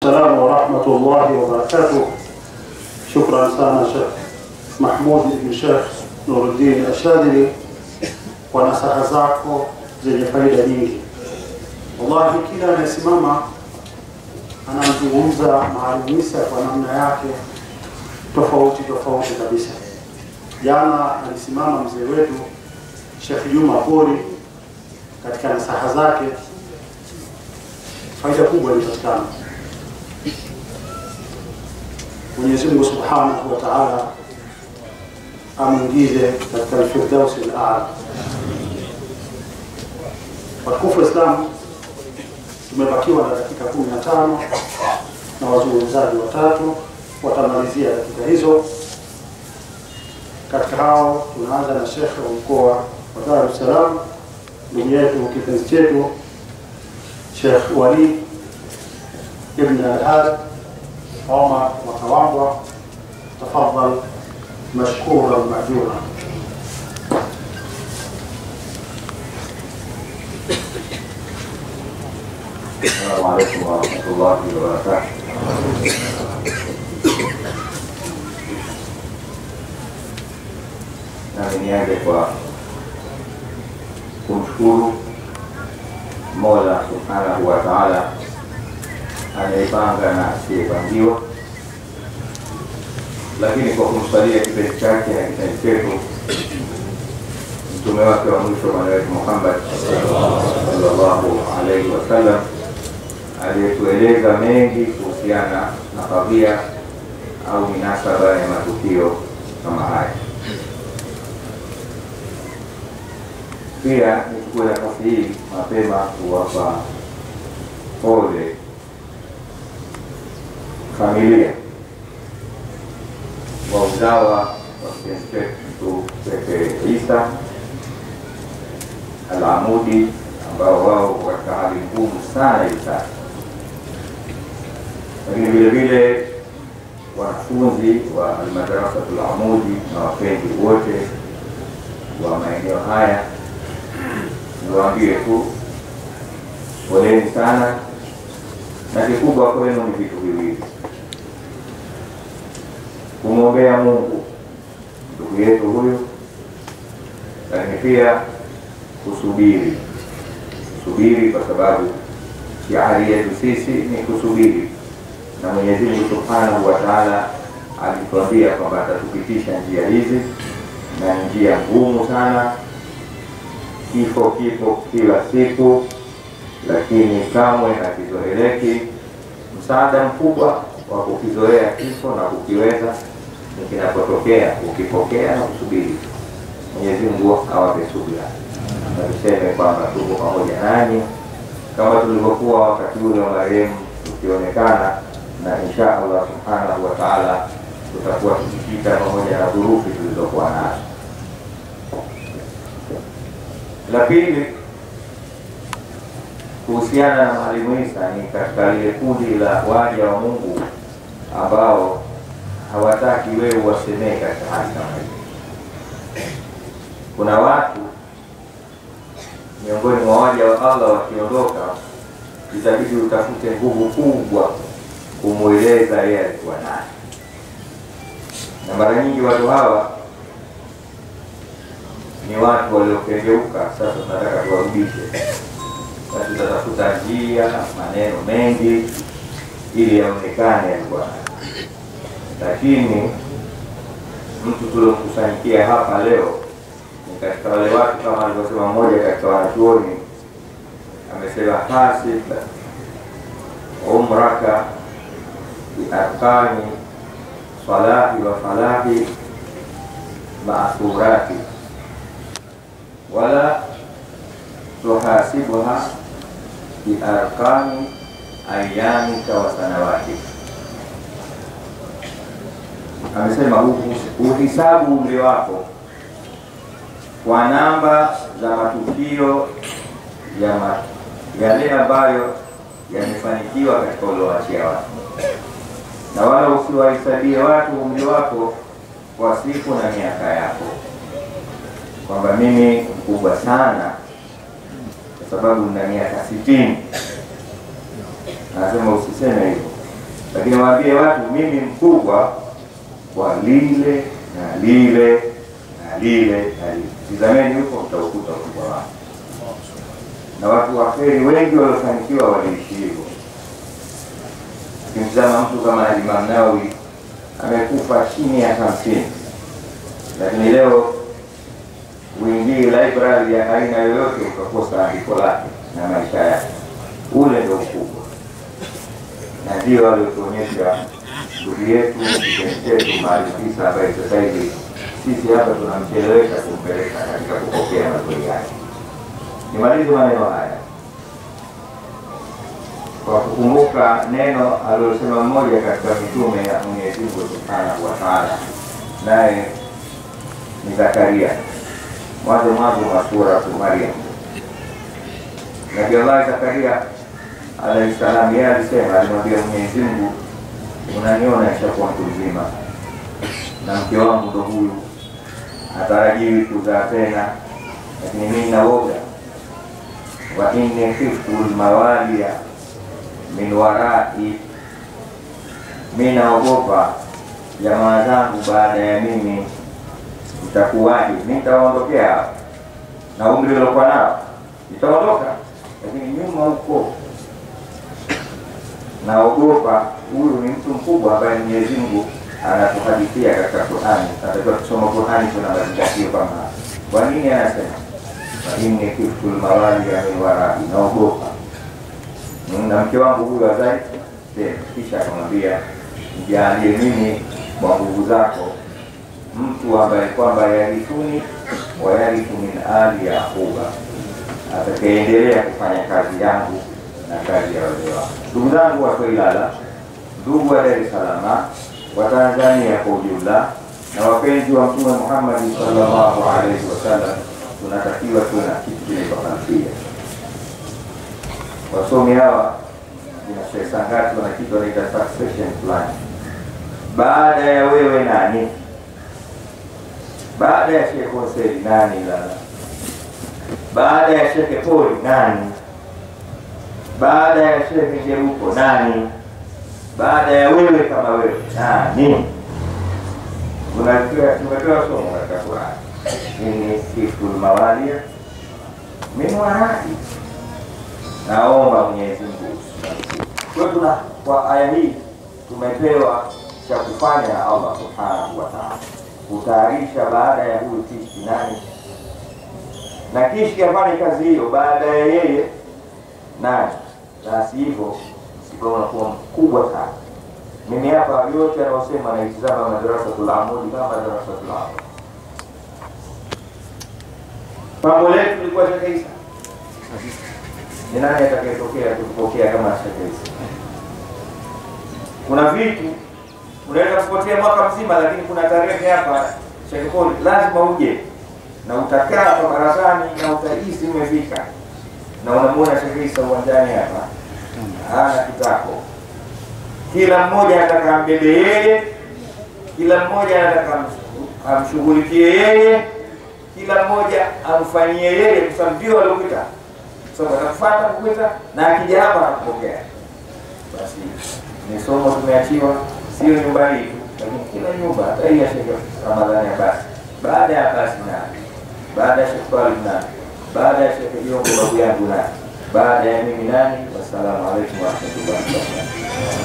Assalamu wa rahmatullahi wa barakatuh. Shukran sana Sheikh Mahmud ibn Sheikh Nuruddin Ashadili kwa nasaha zako zenye faida nyingi. Wallahi kila anayesimama anazungumza Maalim Isa kwa namna yake tofauti kabisa. Jana alisimama mzee wetu Sheikh Juma Pori katika nasaha zake, faida kubwa ilipatikana. Mwenyezi Mungu Subhanahu wa Ta'ala amuingize katika al-Firdaus al-A'la. Watukufu Islam, tumebakiwa na dakika 15 na wazungumzaji watatu watamalizia dakika hizo. Katika hao tunaanza na Sheikh wa mkoa wa Dar es Salaam, ndugu yetu kipenzi chetu Sheikh Walid ibn al-Had Omar Watawambwa. Tafadhal mashkura majura. Assalamu alaikum wa rahmatullahi wa barakatuh. Na nianze kwa kumshukuru Mola Subhanahu wa Ta'ala anayepanga na asiyepangiwa, lakini kwa kumsalia kipenzi chake na kipenzi chetu mtume wake wa mwisho Mtume Muhammad sallallahu alaihi wasallam, aliyetueleza mengi kuhusiana na kadhia au minasaba ya matukio kama haya. Pia nichukue nafasi hii mapema kuwapa pole familia wa uzawa wa kipenzi chetu Sheikh Isa Al-Amudi, ambao wao katika hali ngumu sana hivi sasa, lakini vile vile wanafunzi wa Al-Madrasa Al-Amudi na wapenzi wote wa maeneo haya, niwaambie tu poleni sana, na kikubwa kwenu ni vitu viwili: kumwombea Mungu ndugu yetu huyu, lakini pia kusubiri kwa sababu shiari yetu sisi ni kusubiri, na Mwenyezi Mungu Subhanahu wa Ta'ala alituambia kwamba atatupitisha njia hizi, na njia ngumu sana. Kifo kipo kila siku, lakini kamwe hakizoeleki. Msaada mkubwa wa kukizoea kifo na kukiweza ni kinapotokea, ukipokea na kusubiri. Mwenyezi Mungu awape subira, na tuseme kwamba tuko pamoja nanyi kama tulivyokuwa wakati ule wa marehemu tukionekana, na insha Allah Subhanahu wa Ta'ala tutakuwa tukipita pamoja na dhurufi tulizokuwa nazo. La pili, kuhusiana na Maalim Isa, ni katika lile kundi la waja wa Mungu ambao hawataki wewe wasemee katika hali kama hii. Kuna watu miongoni mwa waja wa Allah wakiondoka, itabidi utafute nguvu kubwa kumweleza yeye alikuwa nani, na mara nyingi watu hawa ni watu waliokengeuka. Sasa tunataka tuwarudishe, basi tutatafuta njia, maneno mengi ili yaonekane alikuwa nani. Lakini mtu tuliokusanyikia hapa leo ni katika wale watu, kama alivyosema mmoja katika wanachuoni, amesema hasib umraka biarkani salahi wa falahi ma'thurati wala tuhasibuha biarkani ayyamika wa sanawati. Amesema uhisabu umri wako kwa namba za matukio ya yale ambayo yamefanikiwa katika ulioachia watu, na wala usiwahesabie watu umri wako kwa siku na miaka yako, kwamba mimi mkubwa sana kwa sababu nina miaka 60. Anasema usiseme hivyo, lakini waambie watu mimi mkubwa kwa lile na lile na lile na lile. Tizameni huko mtaukuta ukubwa wao. Na watu wa kheri wengi waliofanikiwa waliishi hivyo. Ukimtazama mtu kama Imam Nawawi amekufa chini ya 50, lakini leo uingie library ya aina yoyote ukakosa andiko lake na maisha yake. Ule ndio ukubwa, na ndio waliotuonyesha ndugu yetu mchetu Maarifisa ambaye sasa hivi sisi hapa tunamchelewesha kumpeleka katika kupokea mazuri yake. Nimalize maneno haya kwa kukumbuka neno alilosema mmoja katika mitume ya Mwenyezi Mungu Subhanahu wa Ta'ala, naye ni Zakaria, mwanzo wa sura Maryam. Nabii Allah Zakaria alayhi salam yeye alisema, alimwambia Mwenyezi Mungu, unaniona nishakuwa mtu mzima na mke wangu ndo huyu, natarajiwi kuzaa tena, lakini mimi naoga, wa inni khiftu al-mawaliya min warai, mimi naogopa jamaa zangu baada ya mimi itakuwaje. Mimi nitaondokea na umri uliokuwa nao nitaondoka, lakini nyuma huko naogopa. Huyu ni mtu mkubwa ambaye Mwenyezi Mungu anatuhadithia katika Qur'ani. Tunatakiwa kusoma Qur'ani, tuna mazingatio kama kwa nini anasema inni khiftu al-mawaliya min warai, naogopa na mke wangu huyu azai tena. Kisha akamwambia, nijalie mimi kwa nguvu zako mtu ambaye kwamba yarithuni wa yarithu min ali Yaquba, atakayeendelea kufanya kazi yangu na kazi ya wazee wangu. Ndugu zangu wa Ilala, ndugu wa Dar es Salaam, wa Tanzania kwa ujumla, na wapenzi wa Mtume Muhammad sallallahu alaihi wasallam, tunatakiwa tuwe na kitu kinaitwa khalfia. Wasomi hawa Sheikh Sangati wana kitu wanaita succession plan. Baada ya wewe nani? Baada ya Sheikh Hussein nani? Baada ya Sheikh Pori nani? Baada ya Sheikh Jeruko nani? Baada ya wewe kama wewe nani? Tumepewa somo katika Qur'an, inni khiftu al-mawaliya min warai. Naomba Mwenyezi Mungu, kwa aya hii tumepewa cha kufanya na Allah Subhanahu wa Ta'ala, kutayarisha baada ya huyu Kishki nani, na Kishki afanye kazi hiyo baada ya yeye nani. Na sivyo sivyo unakuwa mkubwa sana. Mimi hapa yote anaosema na itizama Madrasatul Amudi kama Madrasatul Amudi. Pambo letu lilikuwa Sheikh ni nani atakayetokea kupokea kama Sheikh? Kuna vitu unaweza kupotea mwaka mzima, lakini kuna tarehe hapa Sheikh Paul lazima uje, na utakaa kwa barazani na utahisi umefika, na unamuona Sheikh uwanjani hapa ana kitako. Kila mmoja anataka ambebe yeye, kila mmoja anataka amshughulikie yeye, kila mmoja amfanyie yeye, kwa sababu ndio aliyopita. Sasa atafuata kukuta na akija hapa anapokea. Basi ni somo tumeachiwa, sio nyumba hii tu, lakini kila nyumba, hata hii ya Sheikh Ramadhani Abbas. Baada ya Abbas nani? Baada ya Sheikh Talib nani? Baada ya Sheikh Jongo babu yangu nani? Baada ya mimi nani? Wassalamu alaykum wa rahmatullahi wa barakatuh.